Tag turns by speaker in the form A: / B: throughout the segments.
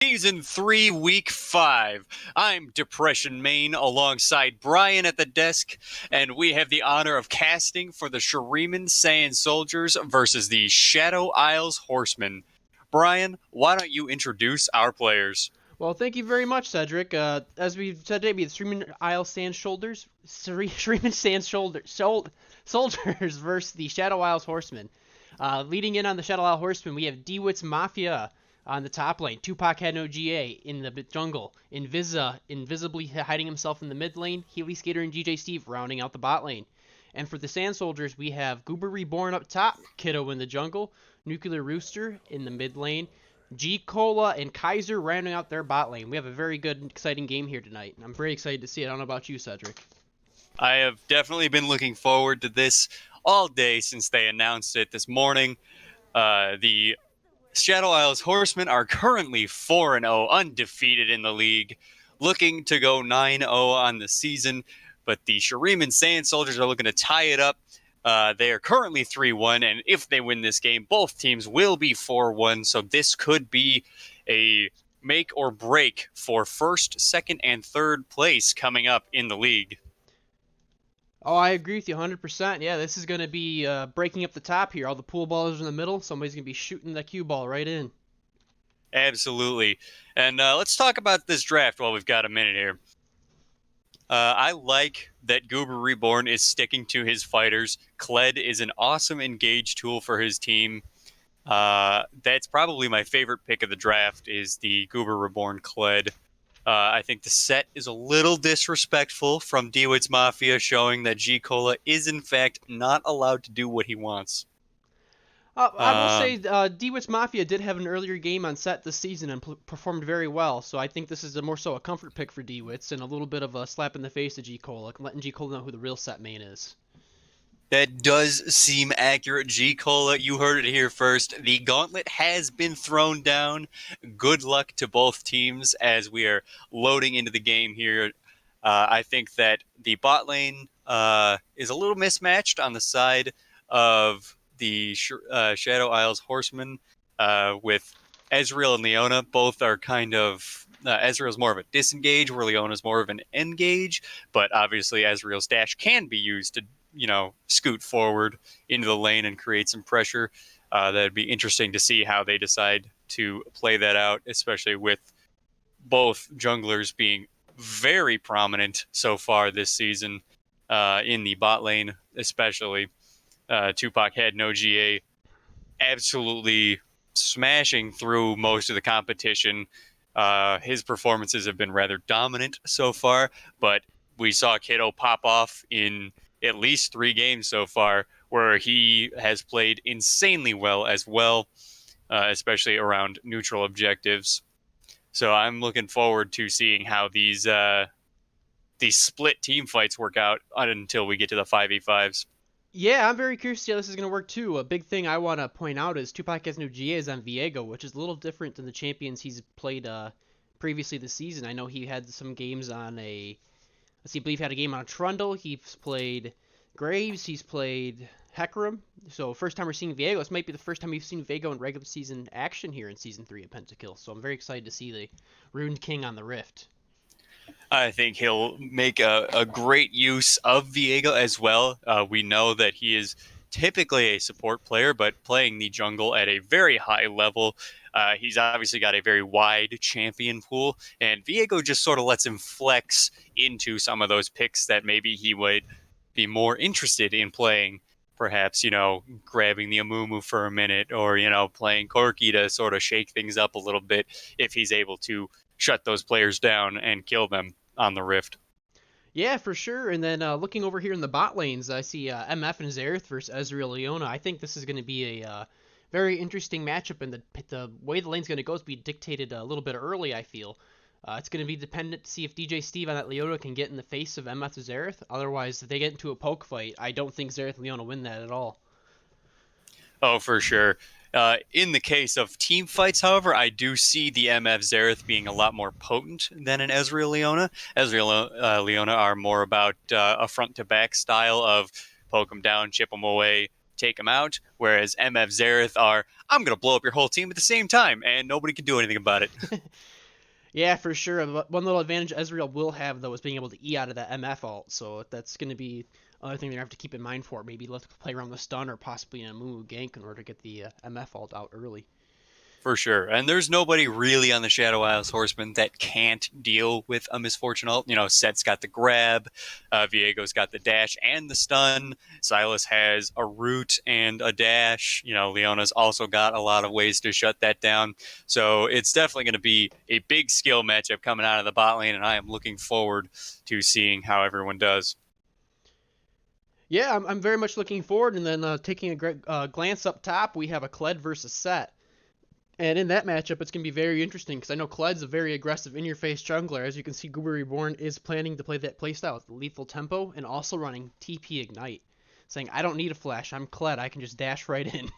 A: Season 3, Week 5. I'm DepressionMain alongside Brian at the desk, and we have the honor of casting for the Shuriman Saiyan Soldiers versus the Shadow Isles Horsemen. Brian, why don't you introduce our players?
B: Well, thank you very much, Cedric. As we've said today, the Shuriman Isle Sand Shoulders, Shuriman Sand Soldiers versus the Shadow Isles Horsemen. Leading in on the Shadow Isle Horsemen, we have DeWitt's Mafia on the top lane. Tupac had no GA in the jungle. Invisibly hiding himself in the mid lane. Healy Skater and GJ Steve rounding out the bot lane. And for the Sand Soldiers, we have Goober Reborn up top, Kiddo in the jungle, Nuclear Rooster in the mid lane, G Cola and Kaiser rounding out their bot lane. We have a very good and exciting game here tonight, and I'm very excited to see it. I don't know about you, Cedric.
A: I have definitely been looking forward to this all day since they announced it this morning. The Shadow Isles Horsemen are currently 4-0, undefeated in the league, looking to go 9-0 on the season. But the Shuriman Saiyan Soldiers are looking to tie it up. They are currently 3-1, and if they win this game, both teams will be 4-1. So this could be a make or break for first, second, and third place coming up in the league.
B: Oh, I agree with you 100%. Yeah, this is going to be breaking up the top here. All the pool ballers in the middle. Somebody's going to be shooting the cue ball right in.
A: Absolutely. And let's talk about this draft while we've got a minute here. I like that Goober Reborn is sticking to his fighters. Kled is an awesome engage tool for his team. That's probably my favorite pick of the draft is the Goober Reborn Kled. I think the set is a little disrespectful from DeWitt's Mafia, showing that G Cola is in fact not allowed to do what he wants.
B: I will say DeWitt's Mafia did have an earlier game on set this season and performed very well, so I think this is more so a comfort pick for DeWitt's and a little bit of a slap in the face to G Cola, letting G Cola know who the real set main is.
A: That does seem accurate, G Cola. You heard it here first. The gauntlet has been thrown down. Good luck to both teams as we are loading into the game here. I think that the bot lane is a little mismatched on the side of the Shadow Isles Horsemen with Ezreal and Leona. Both are kind of Ezreal's more of a disengage, where Leona's more of an engage. But obviously, Ezreal's dash can be used to scoot forward into the lane and create some pressure. That'd be interesting to see how they decide to play that out, especially with both junglers being very prominent so far this season in the bot lane, especially. Tupac had no GA, absolutely smashing through most of the competition. His performances have been rather dominant so far, but we saw Kiddo pop off in at least 3 games so far, where he has played insanely well as well, especially around neutral objectives. So I'm looking forward to seeing how these split team fights work out until we get to the 5v5s.
B: Yeah, I'm very curious to see how this is going to work too. A big thing I want to point out is Tupac has no GAs on Viego, which is a little different than the champions he's played previously this season. I know he had some games on I believe he had a game on Trundle. He's played Graves. He's played Hecarim. So first time we're seeing Viego. This might be the first time we've seen Viego in regular season action here in Season 3 of Pentakill. So I'm very excited to see the Ruined King on the Rift.
A: I think he'll make a great use of Viego as well. We know that he is typically a support player, but playing the jungle at a very high level. He's obviously got a very wide champion pool, and Viego just sort of lets him flex into some of those picks that maybe he would be more interested in playing. Perhaps, grabbing the Amumu for a minute, or, playing Corki to sort of shake things up a little bit if he's able to shut those players down and kill them on the Rift.
B: Yeah, for sure. And then looking over here in the bot lanes, I see MF and Xerath versus Ezreal Leona. I think this is going to be a very interesting matchup, and the way the lane's going to go is be dictated a little bit early, I feel. It's going to be dependent to see if DJ Steve on that Leona can get in the face of MF and Xerath. Otherwise, if they get into a poke fight, I don't think Xerath and Leona win that at all.
A: Oh, for sure. In the case of team fights, however, I do see the MF Xerath being a lot more potent than an Ezreal Leona. Ezreal Leona are more about a front-to-back style of poke them down, chip them away, take them out, whereas MF Xerath are, I'm going to blow up your whole team at the same time, and nobody can do anything about it.
B: Yeah, for sure. One little advantage Ezreal will have, though, is being able to E out of that MF ult. So that's going to be another thing they're going to have to keep in mind for it. Maybe let's play around the stun or possibly a Moo gank in order to get the MF ult out early.
A: For sure. And there's nobody really on the Shadow Isles Horseman that can't deal with a misfortune ult. Set's got the grab, Viego's got the dash and the stun. Silas has a root and a dash. Leona's also got a lot of ways to shut that down. So it's definitely going to be a big skill matchup coming out of the bot lane, and I am looking forward to seeing how everyone does.
B: Yeah, I'm very much looking forward. And then taking a glance up top, we have a Kled versus Set. And in that matchup, it's going to be very interesting because I know Kled's a very aggressive in-your-face jungler. As you can see, Goober Reborn is planning to play that playstyle with lethal tempo and also running TP Ignite, saying, I don't need a flash, I'm Kled, I can just dash right in.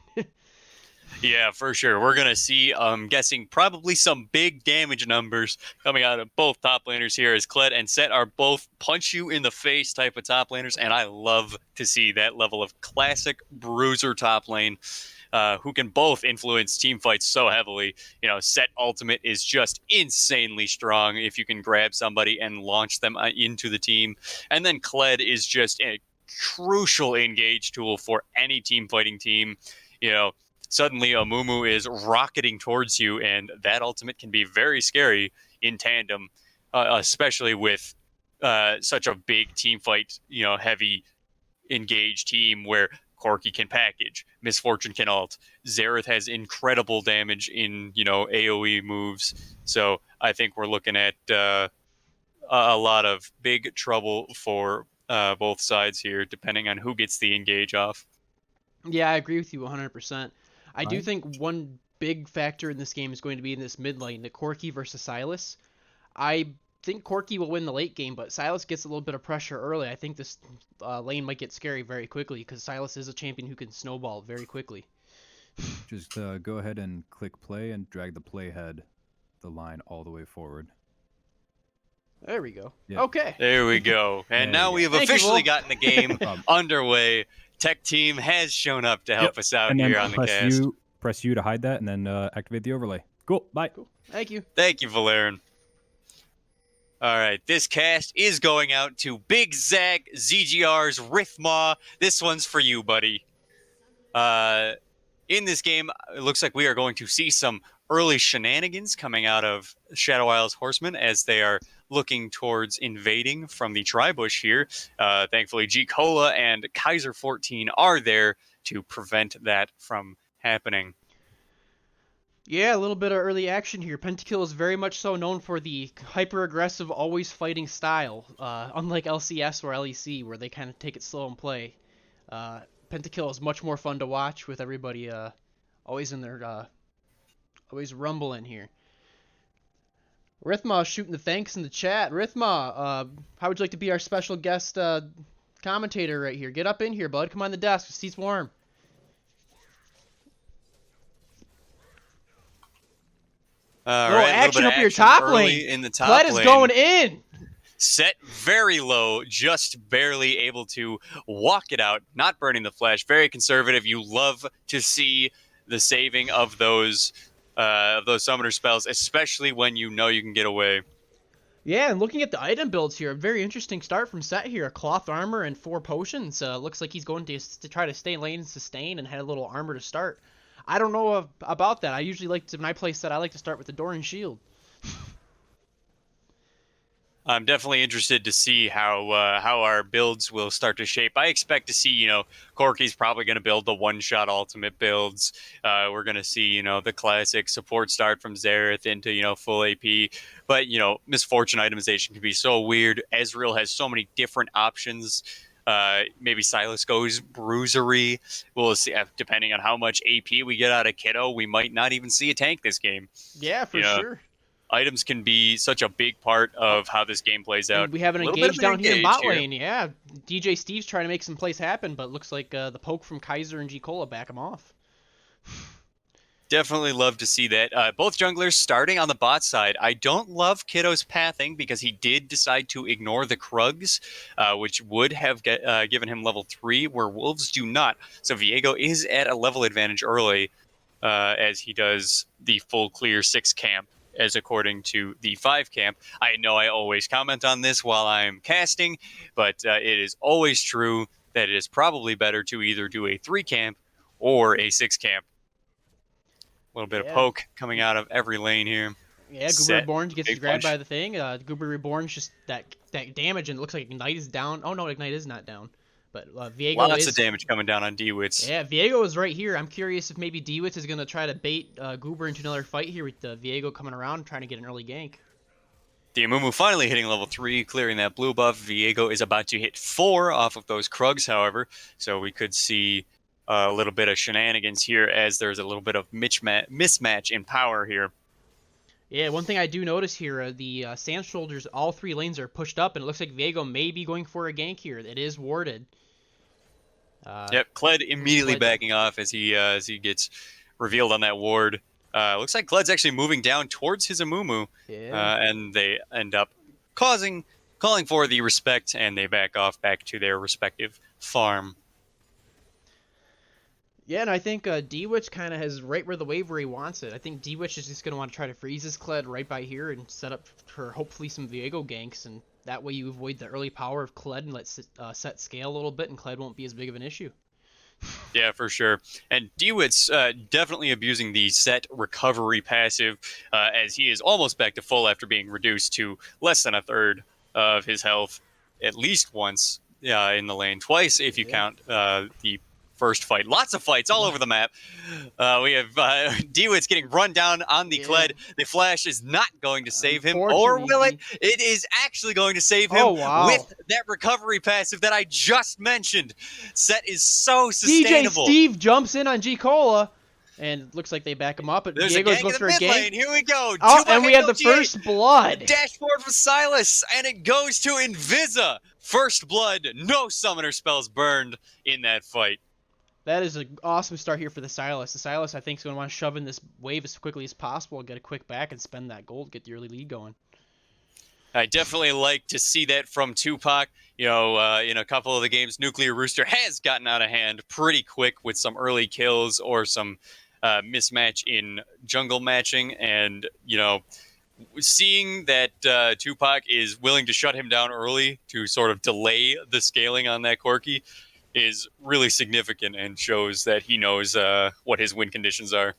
A: Yeah, for sure. We're going to see, I'm guessing, probably some big damage numbers coming out of both top laners here, as Kled and Set are both punch you in the face type of top laners, and I love to see that level of classic bruiser top lane. Who can both influence team fights so heavily. Set ultimate is just insanely strong if you can grab somebody and launch them into the team. And then Kled is just a crucial engage tool for any team fighting team. Suddenly a Mumu is rocketing towards you, and that ultimate can be very scary in tandem, especially with such a big team fight, heavy engaged team where Corki can package, Misfortune can ult. Xerath has incredible damage in, AoE moves. So I think we're looking at a lot of big trouble for both sides here, depending on who gets the engage off.
B: Yeah, I agree with you 100%. I do
C: Right.
B: think one big factor in this game is going to be in this mid lane, the Corki versus Silas. I think Corki will win the late game, but Silas gets a little bit of pressure early. I think this lane might get scary very quickly because Silas is a champion who can snowball very quickly.
C: Just go ahead and click play and drag the playhead, the line all the way forward.
B: There we go.
C: Yeah.
B: Okay.
A: There we go. And
C: There
A: now
C: you
A: we
C: go.
A: have
B: Thank you,
A: officially
B: Wolf.
A: gotten the game
C: problem.
A: underway. Tech team has shown up to help
C: Yep.
A: us out
C: And then
A: here on the cast.
C: press U to hide that, and then activate the overlay. Cool. Bye.
B: Cool. Thank you.
A: Thank you, Valerian. All right, this cast is going out to Big Zag ZGR's Rithma. This one's for you, buddy. In this game, it looks like we are going to see some early shenanigans coming out of Shadow Isles Horsemen as they are looking towards invading from the Tribush here. Thankfully, G Cola and Kaiser 14 are there to prevent that from happening.
B: Yeah, a little bit of early action here. Pentakill is very much so known for the hyper-aggressive, always fighting style, unlike LCS or LEC, where they kind of take it slow and play. Pentakill is much more fun to watch with everybody always in their always rumbling here. Rithma shooting the thanks in the chat. Rithma, how would you like to be our special guest commentator right here? Get up in here, bud. Come on the desk. The seat's warm.
A: All
B: Oh,
A: right,
B: action up your
A: action
B: top
A: early
B: lane.
A: in the top
B: Kled is
A: lane.
B: going in.
A: Set very low, just barely able to walk it out, not burning the flash. Very conservative. You love to see the saving of those summoner spells, especially when you know you can get away.
B: Yeah, and looking at the item builds here, a very interesting start from Set here. A cloth armor and 4 potions. Looks like he's going to try to stay lane and sustain and had a little armor to start. I don't know about that. I usually like to, when I play Set, I like to start with the Doran Shield.
A: I'm definitely interested to see how our builds will start to shape. I expect to see, Corki's probably going to build the one-shot ultimate builds. We're going to see, the classic support start from Xerath into, full AP. But, Misfortune itemization can be so weird. Ezreal has so many different options. Maybe Silas goes bruisery. We'll see, depending on how much AP we get out of Kiddo, we might not even see a tank this game.
B: Yeah, for sure.
A: Items can be such a big part of how this game plays out.
B: And we have an engage down here in bot lane. Yeah, DJ Steve's trying to make some plays happen, but looks like the poke from Kaiser and G Cola back him off.
A: Definitely love to see that. Both junglers starting on the bot side. I don't love Kiddo's pathing because he did decide to ignore the Krugs, which would have given him level 3, where Wolves do not. So Viego is at a level advantage early as he does the full clear 6 camp. as according to the 5 camp. I know I always comment on this while I'm casting, but it is always true that it is probably better to either do a 3 camp or a 6 camp. A little bit of
B: Yeah.
A: poke coming out of every lane here.
B: Yeah, Goober
A: Set.
B: Reborn gets
A: Big
B: grabbed
A: punch.
B: by the thing. Goober Reborn's just that damage, and it looks like Ignite is down. Oh no, Ignite is not down. But Viego
A: Lots
B: is.
A: of damage coming down on D-Wits.
B: Yeah, Viego is right here. I'm curious if maybe D-Wits is going to try to bait Goober into another fight here with Viego coming around trying to get an early gank.
A: The Amumu finally hitting level 3, clearing that blue buff. Viego is about to hit 4 off of those Krugs, however, so we could see a little bit of shenanigans here as there's a little bit of mismatch in power here.
B: Yeah, one thing I do notice here, the Sand Shoulders, all 3 lanes are pushed up, and it looks like Viego may be going for a gank here. It is warded.
A: Yep, Kled immediately backing off as he gets revealed on that ward. Looks like Kled's actually moving down towards his Amumu, and they end up calling for the respect, and they back off back to their respective farm.
B: Yeah, and I think D-Witch kind of has right where the wave where he wants it. I think D-Witch is just going to want to try to freeze his Kled right by here and set up for hopefully some Viego ganks, and that way you avoid the early power of Kled and let set scale a little bit, and Kled won't be as big of an issue.
A: Yeah, for sure. And D-Wit's definitely abusing the set recovery passive as he is almost back to full after being reduced to less than a third of his health at least once in the lane. Twice if you count the first fight. Lots of fights all over the map. We have D-Wit's getting run down on the Kled. The flash is not going to save him, or will it? It is actually going to save him with that recovery passive that I just mentioned. Set is so sustainable.
B: DJ Steve jumps in on G-Cola, and looks like they back him up. But
A: There's
B: Diego's looking for a gank.
A: Lane. Here we go.
B: Oh, and we have the first blood.
A: Dashboard for Silas, and it goes to Invisa. First blood. No summoner spells burned in that fight.
B: That is an awesome start here for the Silas. The Silas, I think, is going to want to shove in this wave as quickly as possible, get a quick back, and spend that gold, get the early lead going.
A: I definitely like to see that from Tupac. You know, in a couple of the games, Nuclear Rooster has gotten out of hand pretty quick with some early kills or some mismatch in jungle matching. And, you know, seeing that Tupac is willing to shut him down early to sort of delay the scaling on that Corki is really significant and shows that he knows what his win conditions are.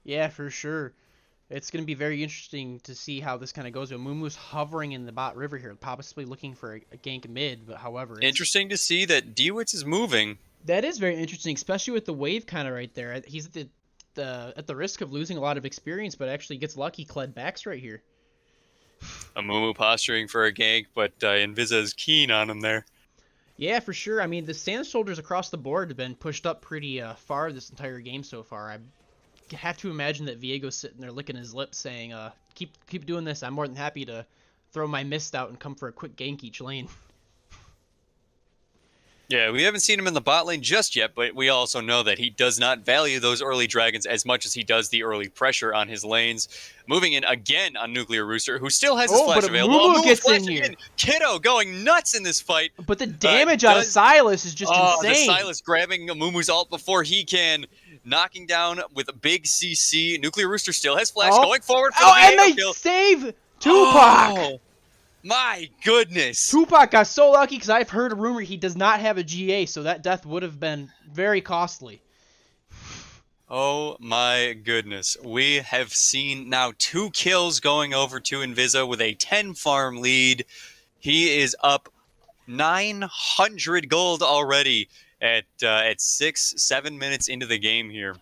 B: Yeah, for sure. It's going to be very interesting to see how this kind of goes. Mumu's hovering in the bot river here, possibly looking for a gank mid, but however...
A: Interesting to see that D-Wits is moving.
B: That is very interesting, especially with the wave kind of right there. He's at the risk of losing a lot of experience, but actually gets lucky. Kled backs right here.
A: Amumu posturing for a gank, but Invisa is keen on him there.
B: Yeah, for sure. I mean, the Sand Shoulders across the board have been pushed up pretty far this entire game so far. I have to imagine that Viego's sitting there licking his lips saying, keep doing this. I'm more than happy to throw my mist out and come for a quick gank each lane.
A: Yeah, we haven't seen him in the bot lane just yet, but we also know that he does not value those early dragons as much as he does the early pressure on his lanes. Moving in again on Nuclear Rooster, who still has his flash available.
B: Mumu gets in here.
A: Kiddo going nuts in this fight.
B: But the damage out of Silas is just insane.
A: The Silas grabbing Mumu's ult before he can, knocking down with a big CC. Nuclear Rooster still has flash going forward for the
B: and they
A: kill.
B: save Tupac!
A: Oh, my goodness.
B: Tupac got so lucky because I've heard a rumor he does not have a GA, so that death would have been very costly.
A: Oh my goodness. We have seen now 2 kills going over to Invisa with a 10 farm lead. He is up 900 gold already at 6-7 minutes into the game here.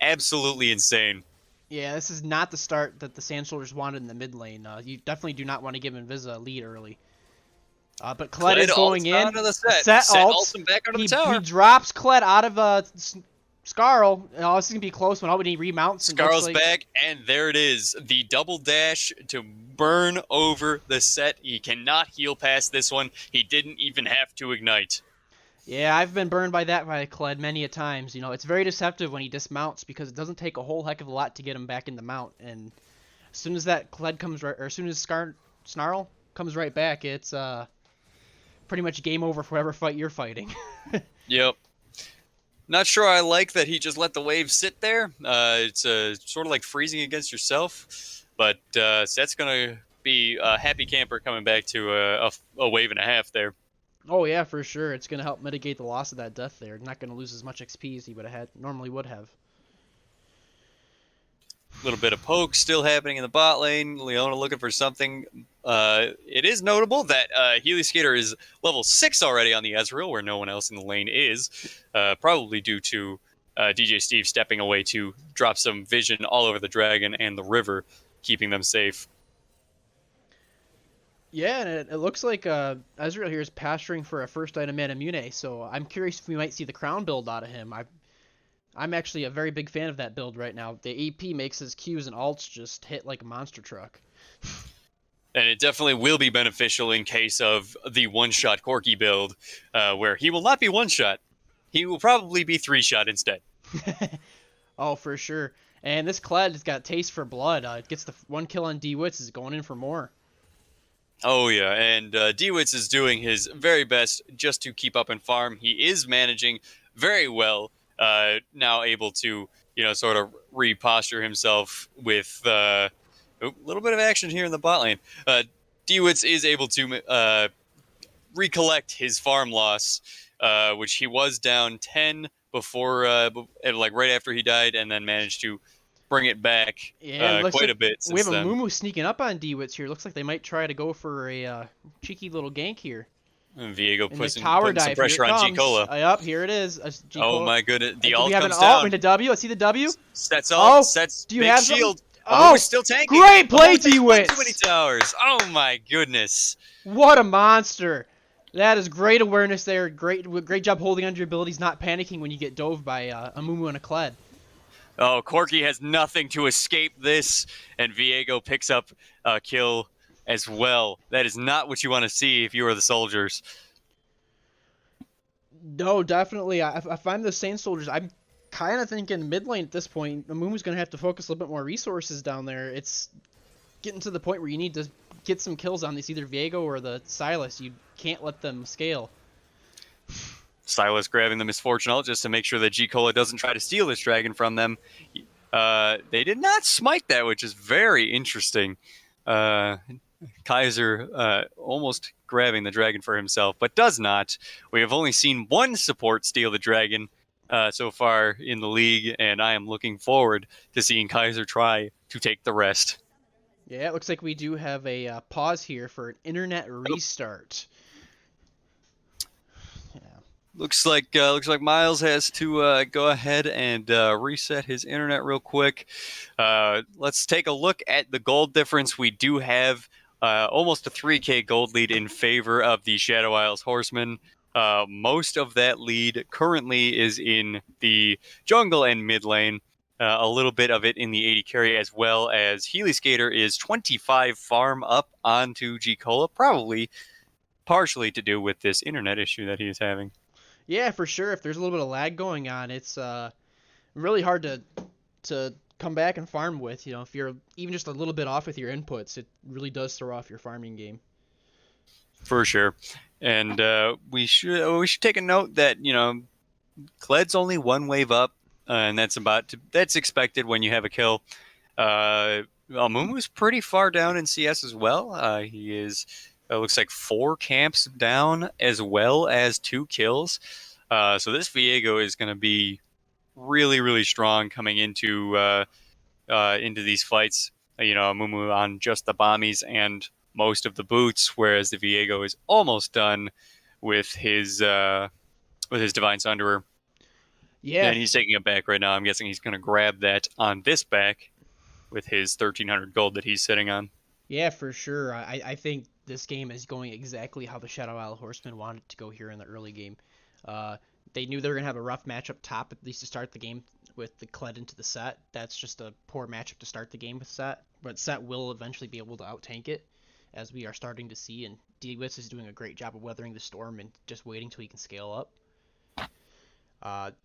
A: Absolutely insane.
B: Yeah, this is not the start that the Sand Shoulders wanted in the mid lane. You definitely do not want to give Invisa a lead early. But Kled is going in.
A: Set ults him back onto the tower.
B: He drops Kled out of Skarl. Oh, this is going to be a close one. Oh, but he remounts.
A: Skarl's back, and there it is. The double dash to burn over the set. He cannot heal past this one. He didn't even have to ignite.
B: Yeah, I've been burned by that by Kled many a times. You know, it's very deceptive when he dismounts because it doesn't take a whole heck of a lot to get him back in the mount. And as soon as that Kled comes right, or as soon as Snarl comes right back, it's pretty much game over for whatever fight you're fighting.
A: Yep. Not sure I like that he just let the wave sit there. It's sort of like freezing against yourself. But Set's going to be a happy camper coming back to a wave and a half there.
B: Oh yeah, for sure. It's gonna help mitigate the loss of that death there. Not gonna lose as much XP as he would have had normally would have.
A: Little bit of poke still happening in the bot lane. Leona looking for something. It is notable that Healy Skater is level 6 already on the Ezreal, where no one else in the lane is. Probably due to DJ Steve stepping away to drop some vision all over the dragon and the river, keeping them safe.
B: Yeah, and it looks like Ezreal here is pasturing for a first item Manamune, so I'm curious if we might see the crown build out of him. I'm actually a very big fan of that build right now. The AP makes his Qs and alts just hit like a monster truck.
A: And it definitely will be beneficial in case of the one-shot Corki build, where he will not be one-shot. He will probably be 3-shot instead.
B: Oh, for sure. And this Kled has got taste for blood. It gets the one kill on D-Wits, is going in for more.
A: Oh, yeah, and D-Wits is doing his very best just to keep up and farm. He is managing very well, now able to, sort of reposture himself with a little bit of action here in the bot lane. D-Wits is able to recollect his farm loss, which he was down 10 before, right after he died, and then managed to bring it back quite a bit
B: we
A: since
B: have a
A: then.
B: Mumu sneaking up on D-Wits here. Looks like they might try to go for a cheeky little gank here.
A: And Viego
B: And
A: putting
B: tower
A: some
B: dive,
A: pressure
B: here it
A: on
B: comes.
A: G-Cola.
B: Yup, here it is.
A: Oh my goodness. The
B: Do
A: ult
B: we have
A: comes
B: an ult?
A: down.
B: We need a W. Let's see the W.
A: Sets
B: Oh,
A: up. Sets
B: do you
A: big
B: have some?
A: shield.
B: Oh,
A: Still tanking.
B: great play,
A: Takes one too many
B: D-Wits.
A: towers. Oh my goodness.
B: What a monster. That is great awareness there. Great job holding on to your abilities, not panicking when you get dove by a Mumu and a Kled.
A: Oh, Corki has nothing to escape this, and Viego picks up a kill as well. That is not what you want to see if you are the soldiers.
B: No, definitely. If I'm the Saint soldiers, I'm kind of thinking mid lane at this point. Mumu's going to have to focus a little bit more resources down there. It's getting to the point where you need to get some kills on this, either Viego or the Silas. You can't let them scale.
A: Silas grabbing the Misfortune ult just to make sure that G-Cola doesn't try to steal this dragon from them. They did not smite that, which is very interesting. Kaiser almost grabbing the dragon for himself, but does not. We have only seen one support steal the dragon so far in the league, and I am looking forward to seeing Kaiser try to take the rest.
B: Yeah, it looks like we do have a pause here for an internet restart.
A: Looks like Miles has to go ahead and reset his internet real quick. Let's take a look at the gold difference. We do have almost a 3K gold lead in favor of the Shadow Isles Horseman. Most of that lead currently is in the jungle and mid lane. A little bit of it in the 80 carry, as well as Healy Skater is 25 farm up onto G-Cola, probably partially to do with this internet issue that he is having.
B: Yeah, for sure. If there's a little bit of lag going on, it's really hard to come back and farm with. If you're even just a little bit off with your inputs, it really does throw off your farming game.
A: For sure. And we should take a note that Kled's only one wave up, and that's expected when you have a kill. Mumu's pretty far down in CS as well. He is. Looks like 4 camps down as well as 2 kills. So this Viego is going to be really, really strong coming into these fights. Mumu on just the bombies and most of the boots, whereas the Viego is almost done with his Divine Sunderer.
B: Yeah.
A: And he's taking it back right now. I'm guessing he's going to grab that on this back with his 1,300 gold that he's sitting on.
B: Yeah, for sure. I think this game is going exactly how the Shadow Isle Horsemen wanted to go here in the early game. They knew they were going to have a rough matchup top, at least to start the game, with the Kled into the set. That's just a poor matchup to start the game with set, but set will eventually be able to out-tank it, as we are starting to see, and D-Wits is doing a great job of weathering the storm and just waiting till he can scale up.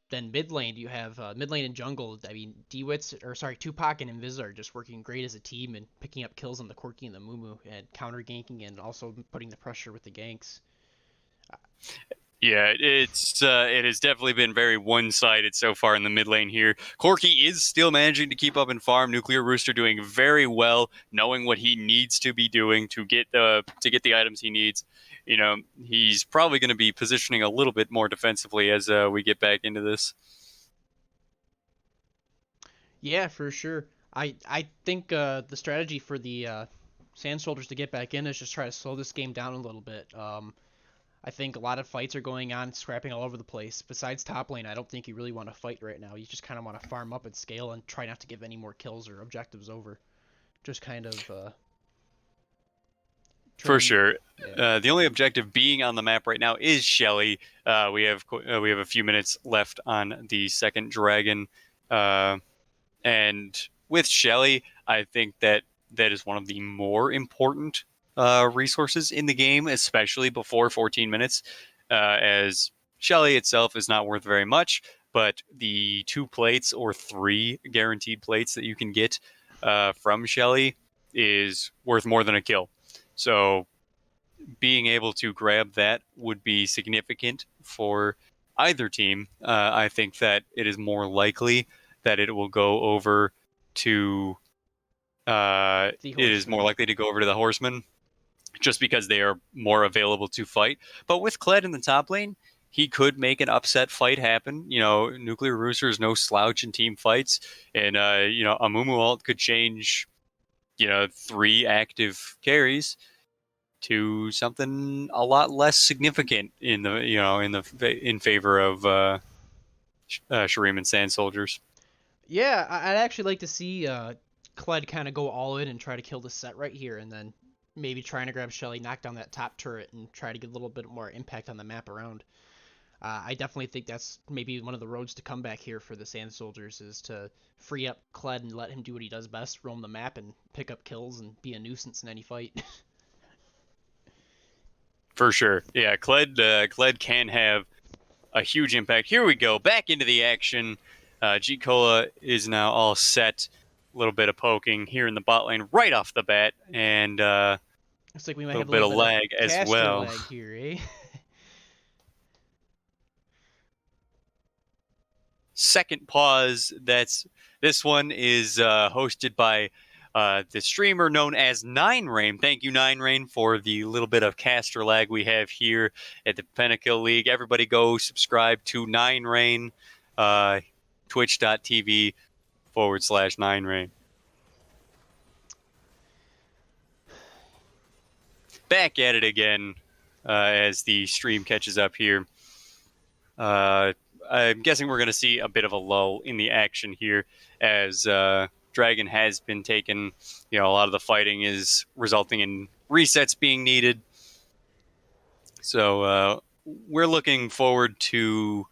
B: Then mid lane, you have mid lane and jungle. I mean, Tupac and Invis are just working great as a team and picking up kills on the Corki and the Mumu and counter ganking and also putting the pressure with the ganks.
A: Yeah, it has definitely been very one-sided so far in the mid lane here. Corky is still managing to keep up in farm. Nuclear Rooster doing very well, knowing what he needs to be doing to get the items he needs. You know, he's probably going to be positioning a little bit more defensively as we get back into this.
B: Yeah, for sure. I think the strategy for the Sand Soldiers to get back in is just try to slow this game down a little bit. I think a lot of fights are going on, scrapping all over the place. Besides top lane, I don't think you really want to fight right now. You just kind of want to farm up and scale and try not to give any more kills or objectives over. Just kind of
A: For
B: trying.
A: sure.
B: Yeah.
A: The only objective being on the map right now is Shelly. We have a few minutes left on the second dragon, and with Shelly, I think that is one of the more important resources in the game, especially before 14 minutes, as Shelly itself is not worth very much, but the 2 plates or 3 guaranteed plates that you can get from Shelly is worth more than a kill. So being able to grab that would be significant for either team. I think that it is more likely that it will go over to.
B: The
A: It is more
B: Horseman.
A: likely to go over to the Horseman, just because they are more available to fight. But with Kled in the top lane, he could make an upset fight happen. You know, Nuclear Rooster is no slouch in team fights, and a Mumu ult could change 3 active carries to something a lot less significant in favor of Shuriman Sand Soldiers.
B: Yeah, I'd actually like to see Kled kind of go all in and try to kill the set right here, and then maybe trying to grab Shelly, knock down that top turret, and try to get a little bit more impact on the map around. I definitely think that's maybe one of the roads to come back here for the Sand Soldiers is to free up Kled and let him do what he does best, roam the map and pick up kills and be a nuisance in any fight.
A: For sure. Yeah, Kled can have a huge impact. Here we go, back into the action. G Cola is now all set. A little bit of poking here in the bot lane right off the bat, and
B: Looks like we might
A: little
B: have a
A: bit
B: little
A: of
B: bit of
A: lag as
B: caster
A: well.
B: lag here, eh?
A: Second pause. This one is hosted by the streamer known as Nine Rain. Thank you, Nine Rain, for the little bit of caster lag we have here at the Pentakill League. Everybody go subscribe to Nine Rain, twitch.tv/Nine Rain. Back at it again as the stream catches up here. I'm guessing we're going to see a bit of a lull in the action here as Dragon has been taken. A lot of the fighting is resulting in resets being needed. So we're looking forward to.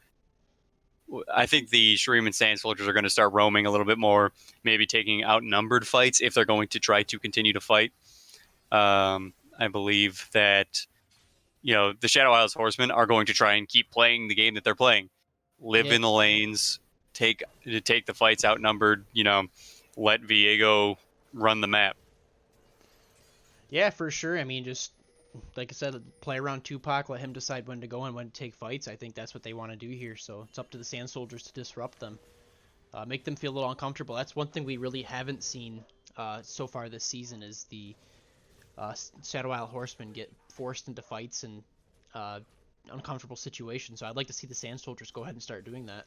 A: I think the Shuriman Sand Soldiers are going to start roaming a little bit more, maybe taking outnumbered fights if they're going to try to continue to fight. I believe that the Shadow Isles Horsemen are going to try and keep playing the game that they're playing. Live
B: Yeah.
A: in the lanes, take the fights outnumbered, let Viego run the map.
B: Yeah, for sure. I mean, just like I said, play around Tupac, let him decide when to go and when to take fights. I think that's what they want to do here. So it's up to the Sand Soldiers to disrupt them, make them feel a little uncomfortable. That's one thing we really haven't seen so far this season is the Shadow Isle Horsemen get forced into fights and uncomfortable situations. So I'd like to see the Sand Soldiers go ahead and start doing that.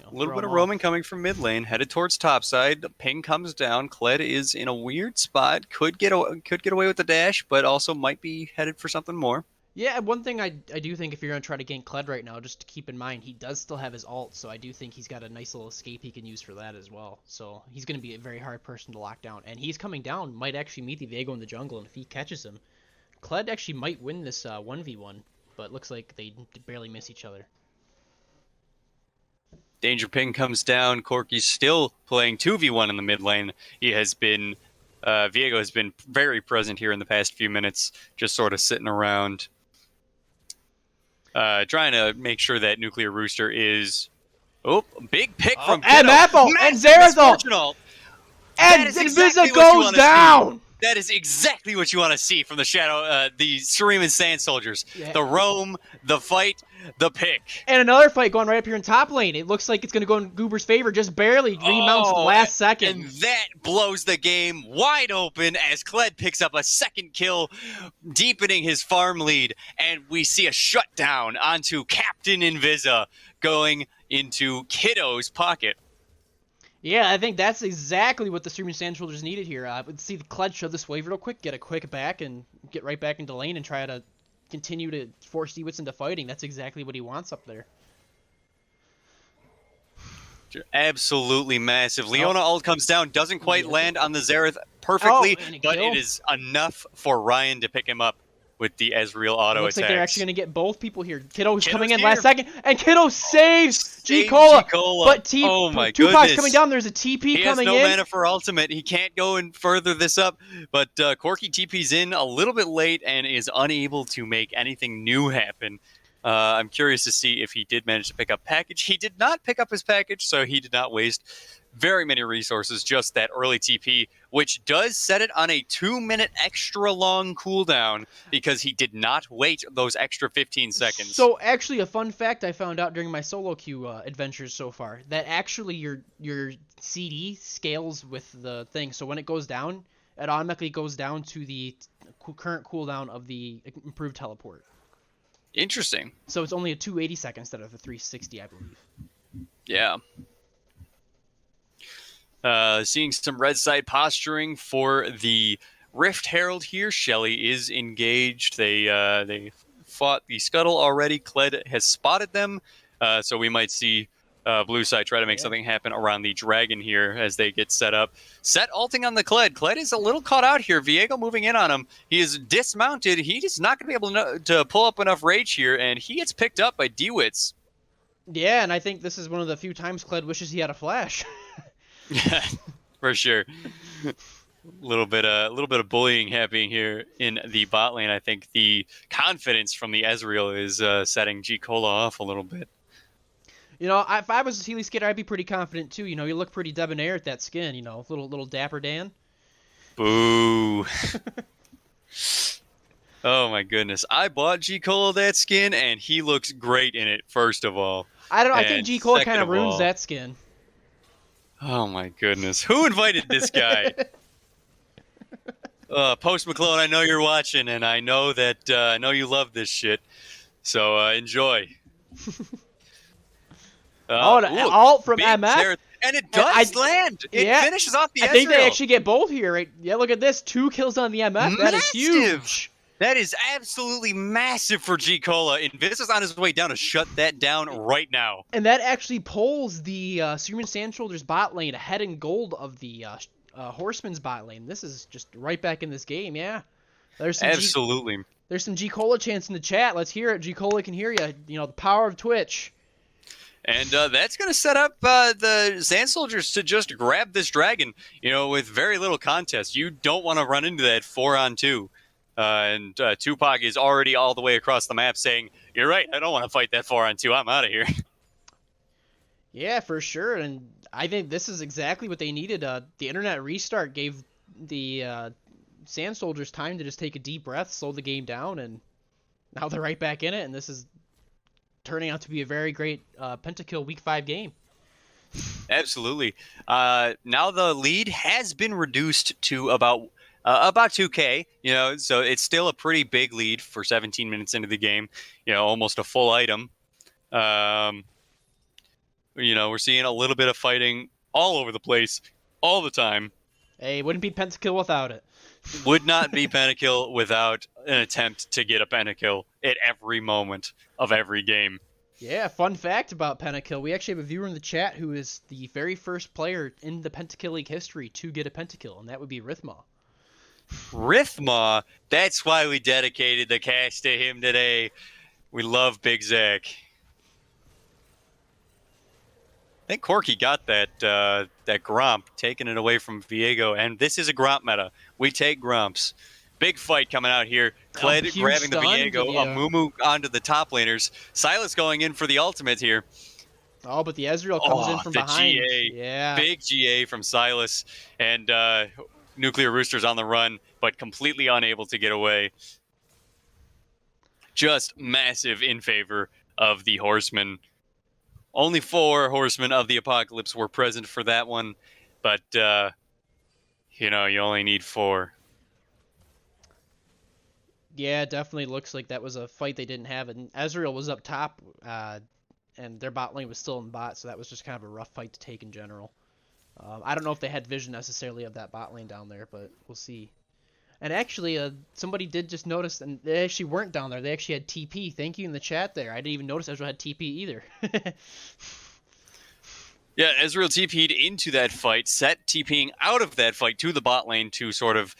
A: A little bit of roaming coming from mid lane, headed towards top side. The ping comes down. Kled is in a weird spot. Could get away with the dash, but also might be headed for something more.
B: Yeah, one thing I do think if you're going to try to gank Kled right now, just to keep in mind, he does still have his ult, so I do think he's got a nice little escape he can use for that as well. So he's going to be a very hard person to lock down. And he's coming down, might actually meet the Viego in the jungle, and if he catches him, Kled actually might win this 1v1, but looks like they barely miss each other.
A: Danger ping comes down. Corky's still playing 2v1 in the mid lane. He has been, Viego has been very present here in the past few minutes, just sort of sitting around, trying to make sure that Nuclear Rooster is. Oh, big pick from
B: and
A: Ditto.
B: Apple and Zerathal
A: Misfortune ult.
B: and
A: That is
B: Invisa
A: exactly what you
B: goes
A: wanna see.
B: down.
A: That is exactly what you want to see from the the Shuriman Sand Soldiers.
B: Yeah.
A: The roam, the fight, the pick.
B: And another fight going right up here in top lane. It looks like it's going to go in Goober's favor. Just barely remounts the last second.
A: And that blows the game wide open as Kled picks up a second kill, deepening his farm lead. And we see a shutdown onto Captain Invisa going into Kiddo's pocket.
B: Yeah, I think that's exactly what the Shuriman Sand Soldiers needed here. Let's see the Kled show this wave real quick, get a quick back, and get right back into lane and try to continue to force Dewitz into fighting. That's exactly what he wants up there.
A: Absolutely massive. Leona ult comes down, doesn't quite land on the Xerath perfectly, but it is enough for Ryan to pick him up with the Ezreal auto
B: Looks
A: attack.
B: like they're actually going to get both people here. Kiddo's coming in last second, and Kiddo saves G-Cola. But Tupac's coming down. There's a TP coming in.
A: He has no mana for ultimate. He can't go and further this up. But Corki TP's in a little bit late and is unable to make anything new happen. I'm curious to see if he did manage to pick up package. He did not pick up his package, so he did not waste very many resources, just that early TP, which does set it on a 2-minute extra long cooldown because he did not wait those extra 15 seconds.
B: So actually a fun fact I found out during my solo queue adventures so far, that actually your CD scales with the thing. So when it goes down, it automatically goes down to the current cooldown of the improved teleport.
A: Interesting.
B: So it's only a 280 second instead of a 360, I believe.
A: Yeah. Seeing some red side posturing for the Rift Herald here. Shelly is engaged. They fought the Scuttle already. Kled has spotted them. So we might see blue side try to make something happen around the dragon here as they get set up. Set ulting on the Kled. Kled is a little caught out here. Viego moving in on him. He is dismounted. He is not going to be able to pull up enough rage here, and he gets picked up by Dewitz.
B: Yeah, and I think this is one of the few times Kled wishes he had a flash.
A: Yeah, for sure. A little bit of bullying happening here in the bot lane. I think the confidence from the Ezreal is setting G-Cola off a little bit.
B: You know, if I was a Healy skater, I'd be pretty confident too. You know, you look pretty debonair at that skin. You know, little dapper Dan.
A: Boo. Oh my goodness! I bought G-Cola that skin, and he looks great in it. First of all,
B: I don't know. I think G-Cola kind of ruins that skin.
A: Oh my goodness! Who invited this guy? Post McClone, I know you're watching, and I know that I know you love this shit. So enjoy.
B: Alt from MF.
A: And it does land. It finishes off the Ezreal.
B: I think they actually get both here, right? Yeah, look at this. 2 kills on the MF.
A: Massive.
B: That is huge.
A: That is absolutely massive for G-Cola. Invis on his way down to shut that down right now.
B: And that actually pulls the Shuriman Sand Soldiers bot lane ahead in gold of the Horseman's bot lane. This is just right back in this game, yeah. There's some
A: absolutely.
B: There's some G-Cola chants in the chat. Let's hear it. G-Cola can hear you. You know, the power of Twitch.
A: And that's going to set up the Sand Soldiers to just grab this dragon, you know, with very little contest. You don't want to run into that 4-on-2. And Tupac is already all the way across the map saying, "You're right, I don't want to fight that 4-on-2. I'm out of here."
B: Yeah, for sure. And I think this is exactly what they needed. The internet restart gave the Sand Soldiers time to just take a deep breath, slow the game down, and now they're right back in it. And this is turning out to be a very great Pentakill Week 5 game.
A: Absolutely. Now the lead has been reduced to about 2K, you know, so it's still a pretty big lead for 17 minutes into the game, you know, almost a full item. You know, we're seeing a little bit of fighting all over the place, all the time.
B: Hey, wouldn't be Pentakill without it.
A: Would not be Pentakill without an attempt to get a Pentakill at every moment of every game.
B: Yeah, fun fact about Pentakill. We actually have a viewer in the chat who is the very first player in the Pentakill League history to get a Pentakill, and that would be Rithma.
A: Rithma, that's why we dedicated the cast to him today. We love Big Zach. I think Corki got that Gromp, taking it away from Viego, and this is a Gromp meta. We take Gromps. Big fight coming out here. Kled grabbing the Viego, Amumu onto the top laners. Silas going in for the ultimate here.
B: Oh, but the Ezreal comes in from behind.
A: GA.
B: Yeah.
A: Big GA from Silas, and Nuclear Rooster's on the run. but completely unable to get away. Just massive in favor of the Horseman. Only 4 Horsemen of the Apocalypse were present for that one, but, you only need 4.
B: Yeah, it definitely looks like that was a fight they didn't have, and Ezreal was up top, and their bot lane was still in bot, so that was just kind of a rough fight to take in general. I don't know if they had vision necessarily of that bot lane down there, but we'll see. And actually, somebody did just notice, and they actually weren't down there. They actually had TP. Thank you in the chat there. I didn't even notice Ezreal had TP either.
A: Yeah, Ezreal TP'd into that fight, Set TPing out of that fight to the bot lane to sort of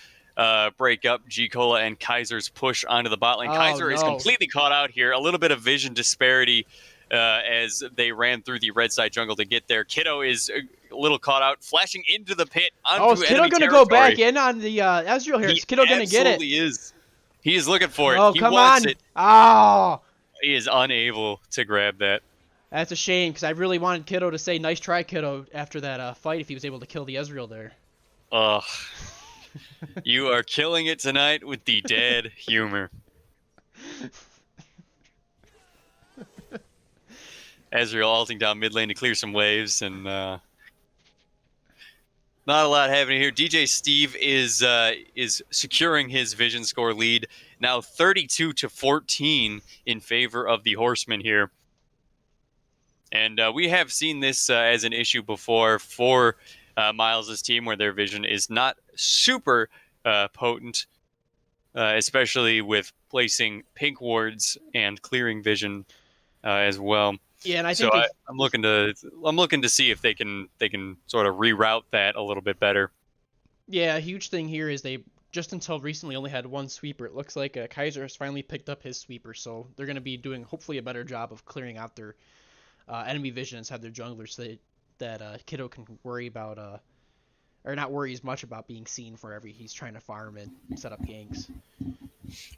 A: break up G-Cola and Kaiser's push onto the bot lane.
B: Oh,
A: Kaiser is
B: no.
A: completely caught out here. A little bit of vision disparity as they ran through the red side jungle to get there. Kiddo is a little caught out, flashing into the pit onto
B: is Kiddo
A: enemy
B: going to
A: territory.
B: go back in on the Ezreal here? Is Kiddo going to get it?
A: He absolutely is. He is looking for it.
B: Oh,
A: He
B: come
A: wants
B: on.
A: it.
B: Oh,
A: He is unable to grab that.
B: that's a shame, because I really wanted Kiddo to say, nice try, Kiddo, after that fight, if he was able to kill the Ezreal there.
A: Ugh. You are killing it tonight with the dad humor. Ezreal ulting down mid lane to clear some waves, and not a lot happening here. DJ Steve is securing his vision score lead, now 32-14 in favor of the Horseman here. And we have seen this as an issue before for Miles' team, where their vision is not super potent, especially with placing pink wards and clearing vision as well.
B: Yeah, and I think
A: I'm looking to see if they can sort of reroute that a little bit better.
B: Yeah, a huge thing here is they just until recently only had one sweeper. It looks like Kaiser has finally picked up his sweeper, so they're going to be doing hopefully a better job of clearing out their enemy vision inside their junglers, so that Kiddo can worry about or not worry as much about being seen wherever he's trying to farm and set up ganks.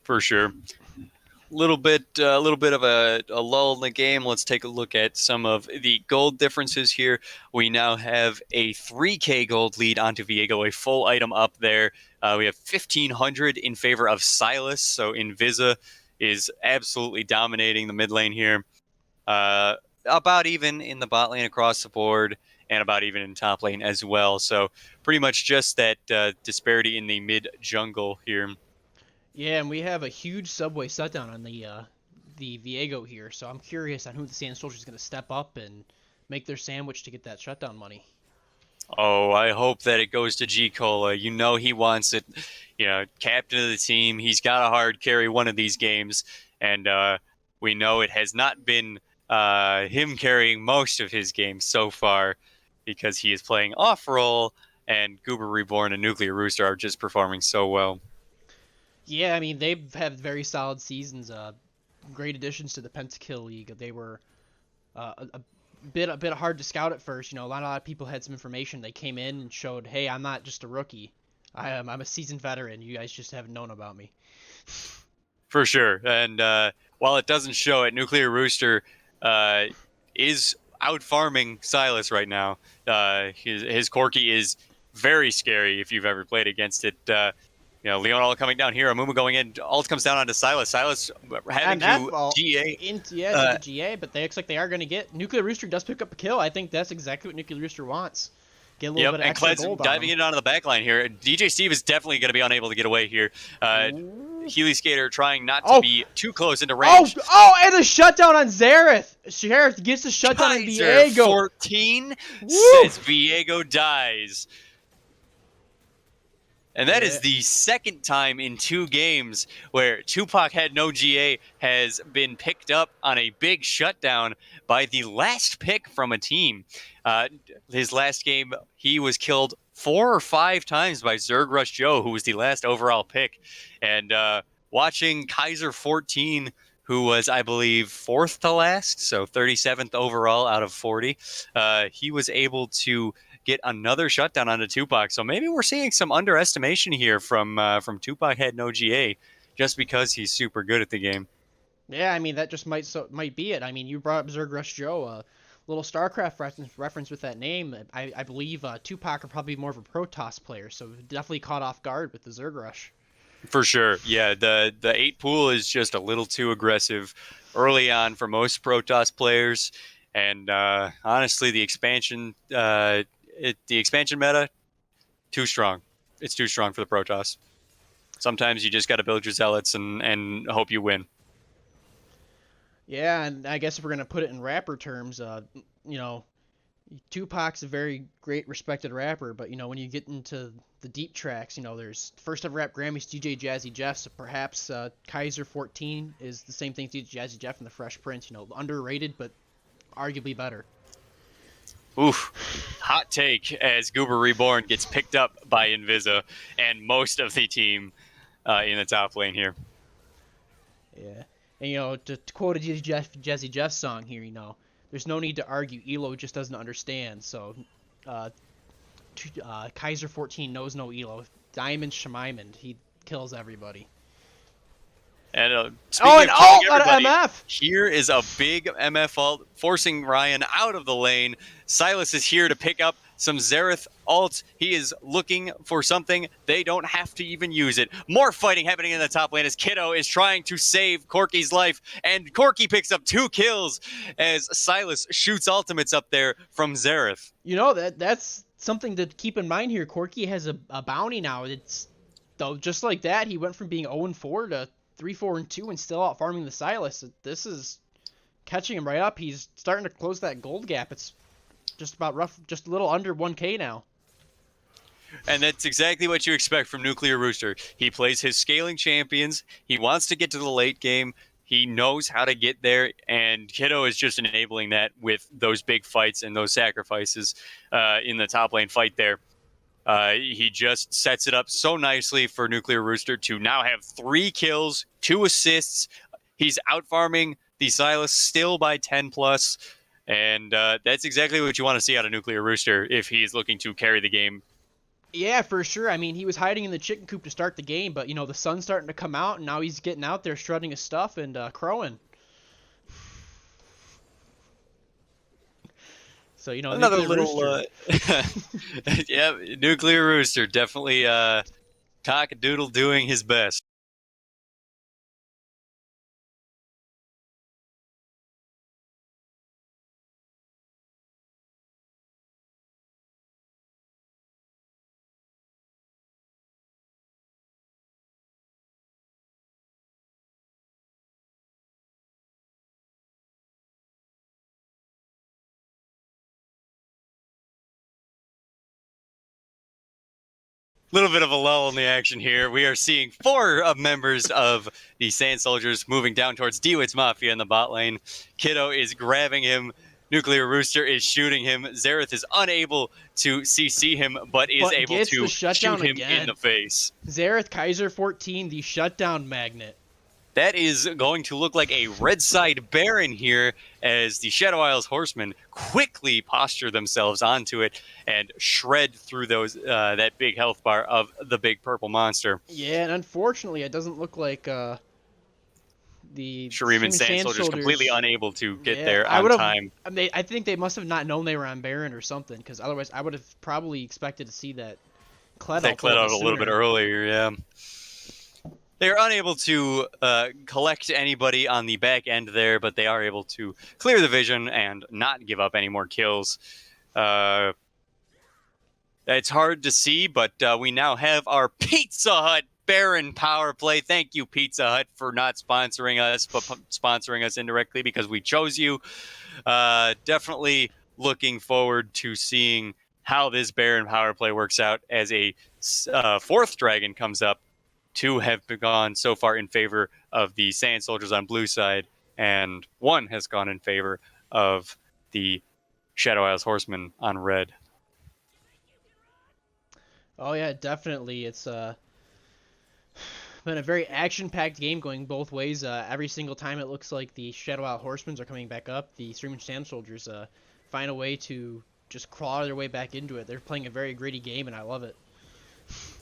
A: For sure. Little bit of a lull in the game. Let's take a look at some of the gold differences here. We now have a 3K gold lead onto Viego, a full item up there. We have 1,500 in favor of Silas, so Invisa is absolutely dominating the mid lane here. About even in the bot lane across the board, and about even in top lane as well. So pretty much just that disparity in the mid jungle here.
B: Yeah, and we have a huge subway shutdown on the Viego here, so I'm curious on who the Sand Soldier is going to step up and make their sandwich to get that shutdown money.
A: Oh, I hope that it goes to G-Cola. You know he wants it. Captain of the team. He's got a hard carry one of these games, and we know it has not been him carrying most of his games so far because he is playing off-roll, and Goober Reborn and Nuclear Rooster are just performing so well.
B: Yeah, I mean, they've had very solid seasons. Great additions to the Pentakill League. They were a bit hard to scout at first. A lot of people had some information. They came in and showed, hey, I'm not just a rookie. I'm a seasoned veteran. You guys just haven't known about me.
A: For sure. And while it doesn't show it, Nuclear Rooster is out farming Silas right now. His Corki is very scary if you've ever played against it. Leon all coming down here. Amumu going in. Ult comes down onto Silas. Silas having to GA.
B: To the GA, but they looks like they are going to get. Nuclear Rooster does pick up a kill. I think that's exactly what Nuclear Rooster wants. Get a little bit of extra
A: Cled's
B: gold
A: diving in onto the back line here. DJ Steve is definitely going to be unable to get away here. Healy Skater trying not to be too close into range.
B: And a shutdown on Xerath. Xerath gets the shutdown on Viego.
A: 14 says Viego dies. And that is the second time in 2 games where Tupac had no GA has been picked up on a big shutdown by the last pick from a team. His last game, he was killed 4 or 5 times by Zerg Rush Joe, who was the last overall pick. And watching Kaiser 14, who was, I believe, 4th to last, so 37th overall out of 40, he was able to get another shutdown onto Tupac. So maybe we're seeing some underestimation here from Tupac had no GA just because he's super good at the game.
B: Yeah, I mean, that just might be it. I mean, you brought up Zerg Rush Joe. little StarCraft reference with that name. I believe Tupac are probably more of a Protoss player, so definitely caught off guard with the Zerg Rush.
A: For sure. Yeah, the 8 pool is just a little too aggressive early on for most Protoss players. And honestly, the expansion meta, too strong. It's too strong for the Protoss. Sometimes you just got to build your zealots and hope you win.
B: Yeah, and I guess if we're gonna put it in rapper terms, Tupac's a very great respected rapper, but when you get into the deep tracks, there's first ever rap Grammys DJ Jazzy Jeff, so perhaps Kaiser 14 is the same thing as DJ Jazzy Jeff and the Fresh Prince, underrated but arguably better.
A: Oof. Hot take as Goober Reborn gets picked up by Invisa and most of the team in the top lane here.
B: Yeah. And, to quote a Jazzy Jeff song here, there's no need to argue. Elo just doesn't understand. So, Kaiser 14 knows no Elo. Diamond Shemiman, he kills everybody.
A: And speaking of everybody,
B: MF!
A: Here is a big MF ult forcing Ryan out of the lane. Silas is here to pick up some Xerath ult. He is looking for something. They don't have to even use it. More fighting happening in the top lane as Kiddo is trying to save Corki's life. And Corki picks up 2 kills as Silas shoots ultimates up there from Xerath.
B: That's something to keep in mind here. Corki has a bounty now. Though just like that, he went from being 0-4 to 3-4-2 and still out farming the Silas. This is catching him right up. He's starting to close that gold gap. It's just a little under 1K now.
A: And that's exactly what you expect from Nuclear Rooster. He plays his scaling champions. He wants to get to the late game. He knows how to get there, and Kiddo is just enabling that with those big fights and those sacrifices in the top lane fight there. He just sets it up so nicely for Nuclear Rooster to now have 3 kills, 2 assists. He's out farming the Silas still by 10 plus. And that's exactly what you want to see out of Nuclear Rooster if he's looking to carry the game.
B: Yeah, for sure. I mean, he was hiding in the chicken coop to start the game, but, the sun's starting to come out, and now he's getting out there strutting his stuff and crowing. So,
A: another little, yeah, Nuclear Rooster definitely cock-a-doodle doing his best. Little bit of a lull in the action here. We are seeing 4 members of the Sand Soldiers moving down towards D-Wit's Mafia in the bot lane. Kiddo is grabbing him. Nuclear Rooster is shooting him. Xerath is unable to CC him, but is able to shoot him in the face.
B: Xerath Kaiser 14, the shutdown magnet.
A: That is going to look like a red side Baron here as the Shadow Isles Horsemen quickly posture themselves onto it and shred through those that big health bar of the big purple monster.
B: Yeah, and unfortunately, it doesn't look like the
A: Shuriman Sand Soldiers completely unable to get there on time.
B: I think they must have not known they were on Baron or something, because otherwise I would have probably expected to see that Kled out
A: a little bit earlier, yeah. They're unable to collect anybody on the back end there, but they are able to clear the vision and not give up any more kills. It's hard to see, but we now have our Pizza Hut Baron power play. Thank you, Pizza Hut, for not sponsoring us, but sponsoring us indirectly because we chose you. Definitely looking forward to seeing how this Baron power play works out as a 4th dragon comes up. 2 have gone so far in favor of the Sand Soldiers on blue side, and 1 has gone in favor of the Shadow Isles Horsemen on red.
B: Oh yeah, definitely. It's been a very action-packed game going both ways. Every single time it looks like the Shadow Isles Horsemen are coming back up, the Shuriman Sand Soldiers find a way to just crawl their way back into it. They're playing a very gritty game, and I love it.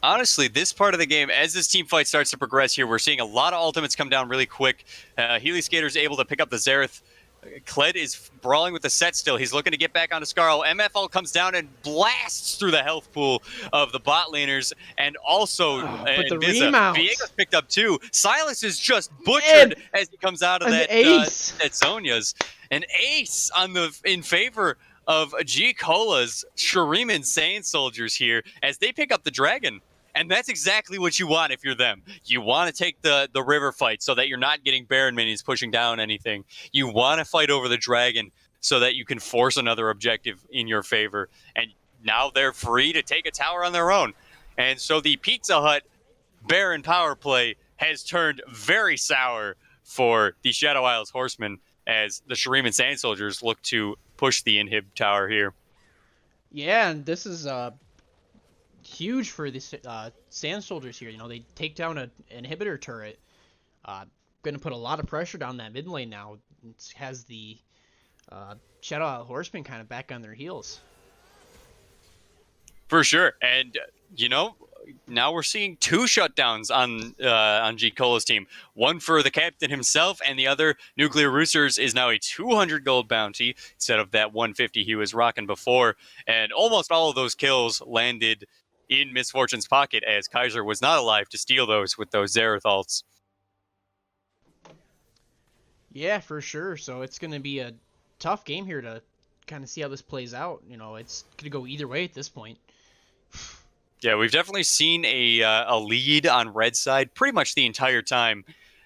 A: Honestly, this part of the game, as this team fight starts to progress here, we're seeing a lot of ultimates come down really quick. Healy Skater's able to pick up the Xerath Kled is brawling with the set still. He's looking to get back onto Scarl. MFL comes down and blasts through the health pool of the bot laners, and also
B: but the
A: Nviza.
B: remount.
A: Viego's picked up too. Silas is just butchered
B: Man,
A: as he comes out of
B: an
A: that
B: ace.
A: that Zhonya's. An ace in favor of G Cola's Shuriman Saiyan soldiers here as they pick up the dragon. And that's exactly what you want if you're them. You want to take the river fight so that you're not getting Baron minions pushing down anything. You want to fight over the dragon so that you can force another objective in your favor. And now they're free to take a tower on their own. And so the Pizza Hut Baron power play has turned very sour for the Shadow Isles Horsemen as the Shuriman Sand Soldiers look to push the inhib tower here.
B: Yeah, and this is huge for the Sand Soldiers here. You know, they take down an inhibitor turret. Going to put a lot of pressure down that mid lane now. It has the Shadow Isle Horsemen kind of back on their heels.
A: For sure. And, you know, now we're seeing 2 shutdowns on G Cola's team. One for the captain himself, and the other, Nuclear Roosters, is now a 200 gold bounty instead of that 150 he was rocking before. And almost all of those kills landed in Misfortune's pocket, as Kaiser was not alive to steal those with those Xerath ults.
B: Yeah, for sure. So it's going to be a tough game here to kind of see how this plays out. You know, it's going to go either way at this point.
A: Yeah, we've definitely seen a lead on red side pretty much the entire time.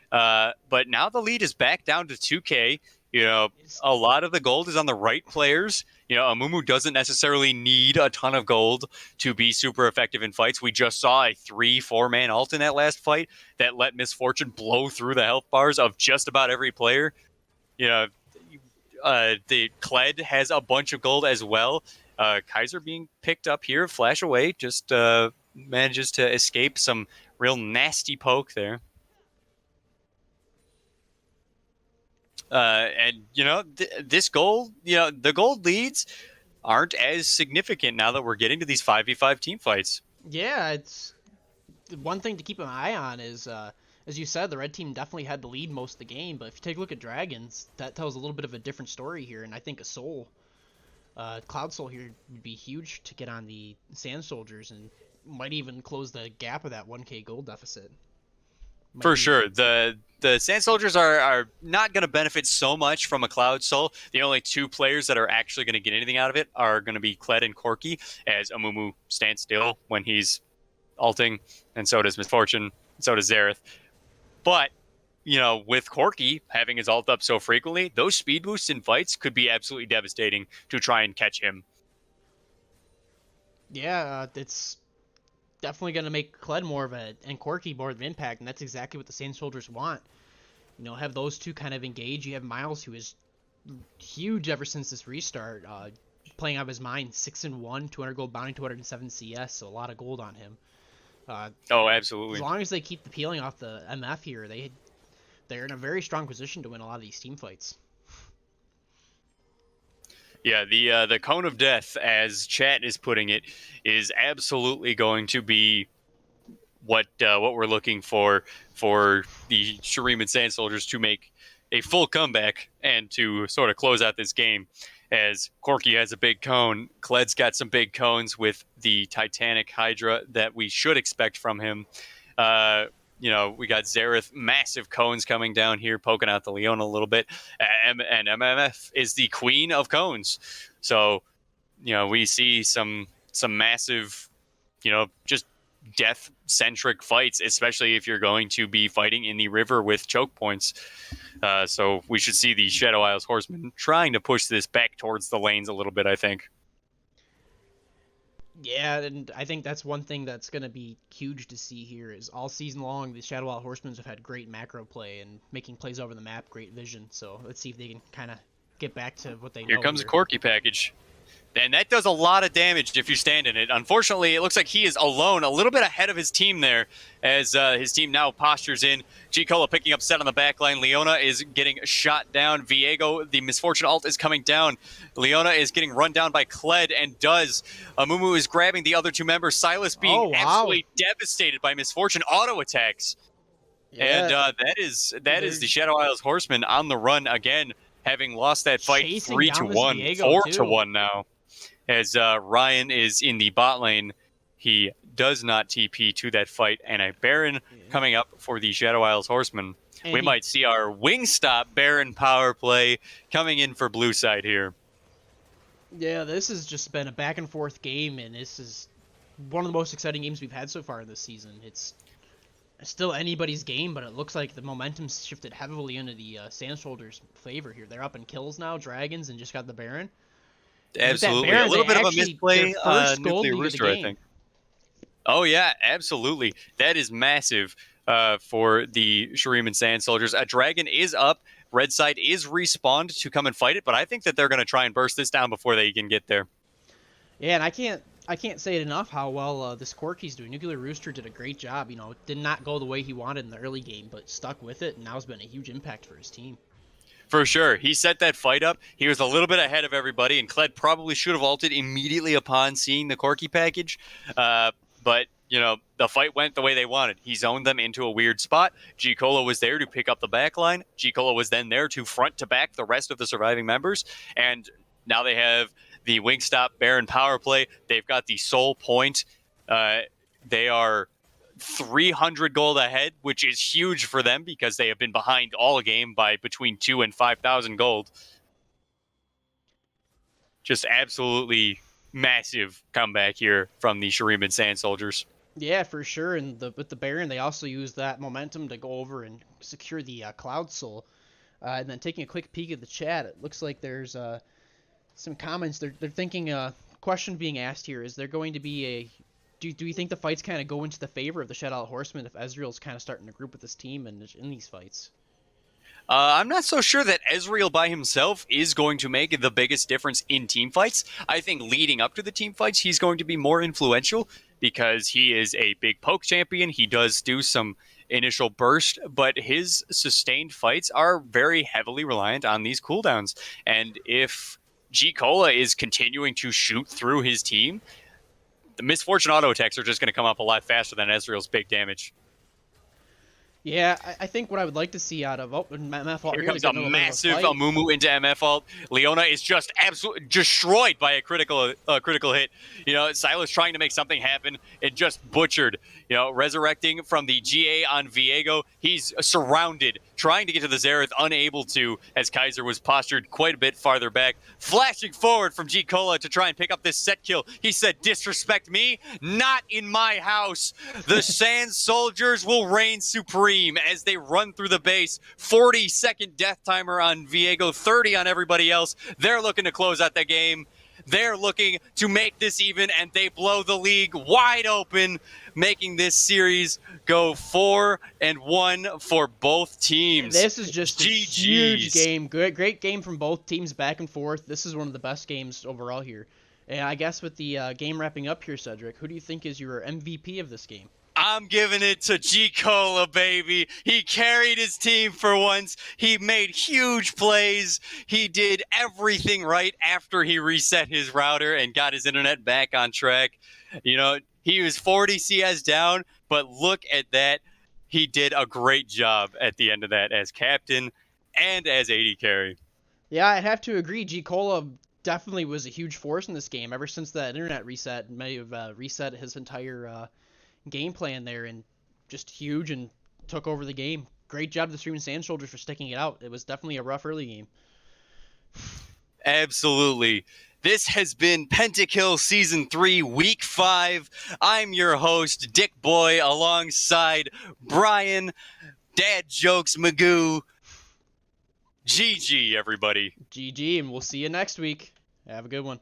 A: But now the lead is back down to 2K. You know, a lot of the gold is on the right players. You know, Amumu doesn't necessarily need a ton of gold to be super effective in fights. We just saw a 3-4 man ult in that last fight that let Misfortune blow through the health bars of just about every player. You know, the Kled has a bunch of gold as well. Kaiser being picked up here, flash away, just manages to escape some real nasty poke there. And, you know, this goal, you know, the gold leads aren't as significant now that we're getting to these 5v5 team fights.
B: Yeah, it's one thing to keep an eye on is, as you said, the red team definitely had the lead most of the game. But if you take a look at Dragons, that tells a little bit of a different story here. And I think a Soul, Cloud Soul here would be huge to get on the Sand Soldiers and might even close the gap of that 1k gold deficit.
A: For sure. The Sand Soldiers are not going to benefit so much from a Cloud Soul. The only 2 players that are actually going to get anything out of it are going to be Kled and Corki, as Amumu stands still when he's ulting, and so does Misfortune, and so does Xerath. But, you know, with Corki having his ult up so frequently, those speed boosts in fights could be absolutely devastating to try and catch him.
B: Yeah, it's definitely going to make Kled more of and Corki more of an impact, and that's exactly what the Sand Soldiers want. You know, have those 2 kind of engage. You have Miles, who is huge ever since this restart, playing out of his mind, 6-1, 200 gold bounty, 207 CS, so a lot of gold on him.
A: Oh, absolutely.
B: As long as they keep the peeling off the MF here, they're in a very strong position to win a lot of these team fights.
A: Yeah, the Cone of Death, as chat is putting it, is absolutely going to be what we're looking for the Shuriman Sand Soldiers to make a full comeback and to sort of close out this game. As Corki has a big cone, Kled's got some big cones with the Titanic Hydra that we should expect from him. You know, we got Xerath, massive cones coming down here, poking out the Leona a little bit. And MMF is the queen of cones. So, you know, we see some massive, you know, just death-centric fights, especially if you're going to be fighting in the river with choke points. So we should see the Shadow Isles Horsemen trying to push this back towards the lanes a little bit, I think.
B: Yeah, and I think that's one thing that's going to be huge to see here is all season long, the Shadow Isle Horsemen have had great macro play and making plays over the map, great vision. So let's see if they can kind of get back to what they know.
A: Here comes a Corki package. And that does a lot of damage if you stand in it. Unfortunately, it looks like he is alone, a little bit ahead of his team there, as his team now postures in. G Cola picking up set on the back line. Leona is getting shot down. Viego, the Misfortune ult, is coming down. Leona is getting run down by Kled and does. Amumu is grabbing the other 2 members. Silas being absolutely devastated by Misfortune auto attacks. Yeah. And that is the Shadow Isles Horsemen on the run again. having lost that fight
B: Chasing
A: 3 to
B: down this
A: 1,
B: Viego,
A: 4 to
B: too.
A: 1 now. As Ryan is in the bot lane, he does not TP to that fight, and a Baron coming up for the Shadow Isles Horseman.
B: And
A: We might see our Wingstop Baron power play coming in for blue side here.
B: Yeah, this has just been a back and forth game, and this is one of the most exciting games we've had so far this season. It's still anybody's game, but it looks like the momentum's shifted heavily into the Sand Shoulders' favor here. They're up in kills now, Dragons, and just got the Baron.
A: Absolutely.
B: Baron,
A: a little bit of a
B: actually,
A: misplay,
B: their first gold
A: Nuclear
B: lead of the
A: Rooster, I
B: game.
A: think. Oh, yeah, absolutely. That is massive for the Shuriman Sand Soldiers. A Dragon is up. Red side is respawned to come and fight it, but I think that they're going to try and burst this down before they can get there.
B: Yeah, and I can't say it enough how well this Corky's doing. Nuclear Rooster did a great job. You know, it did not go the way he wanted in the early game, but stuck with it, and now has been a huge impact for his team.
A: For sure. He set that fight up. He was a little bit ahead of everybody, and Kled probably should have ulted immediately upon seeing the Corky package. But, you know, the fight went the way they wanted. He zoned them into a weird spot. G-Cola was there to pick up the back line. G-Cola was then there to front to back the rest of the surviving members. And now they have the Wingstop Baron power play. They've got the Soul Point. They are 300 gold ahead, which is huge for them because they have been behind all game by between 2,000 and 5,000 gold. Just absolutely massive comeback here from the Shuriman Sand Soldiers.
B: Yeah, for sure. And with the Baron, they also use that momentum to go over and secure the Cloud Soul. And then taking a quick peek at the chat, it looks like there's some comments. They're thinking question being asked here: is there going to be a do you think the fights kind of go into the favor of the Shadow Horseman if Ezreal's kind of starting to group with this team in these fights?
A: I'm not so sure that Ezreal by himself is going to make the biggest difference in team fights. I think leading up to the team fights, he's going to be more influential because he is a big poke champion. He does do some initial burst, but his sustained fights are very heavily reliant on these cooldowns. And if G-Cola is continuing to shoot through his team, the Misfortune auto attacks are just going to come up a lot faster than Ezreal's big damage.
B: Yeah, I think what I would like to see out of
A: Here comes a massive Amumu into MF ult. Leona is just absolutely destroyed by a critical hit. You know, Silas trying to make something happen and just butchered. You know, resurrecting from the GA on Viego. He's surrounded, trying to get to the Xerath, unable to, as Kaiser was postured quite a bit farther back. Flashing forward from G-Cola to try and pick up this set kill. He said, disrespect me? Not in my house. The Sand Soldiers will reign supreme as they run through the base. 40-second death timer on Viego, 30 on everybody else. They're looking to close out the game. They're looking to make this even, and they blow the league wide open, making this series go 4-1 for both teams.
B: This is just a huge game. Great game from both teams, back and forth. This is one of the best games overall here. And I guess with the game wrapping up here, Cedric, who do you think is your MVP of this game?
A: I'm giving it to G-Cola, baby. He carried his team for once. He made huge plays. He did everything right after he reset his router and got his internet back on track. You know, he was 40 CS down, but look at that. He did a great job at the end of that as captain and as AD carry.
B: Yeah, I'd have to agree. G-Cola definitely was a huge force in this game. Ever since that internet reset, may have reset his entire game plan there, and just huge and took over the game. Great job to the Shuriman Sand Soldiers for sticking it out. It was definitely a rough early game.
A: Absolutely. This has been Pentakill Season 3, Week 5. I'm your host, Dick Boy, alongside Brian, Dad Jokes Magoo. GG, everybody.
B: GG, and we'll see you next week. Have a good one.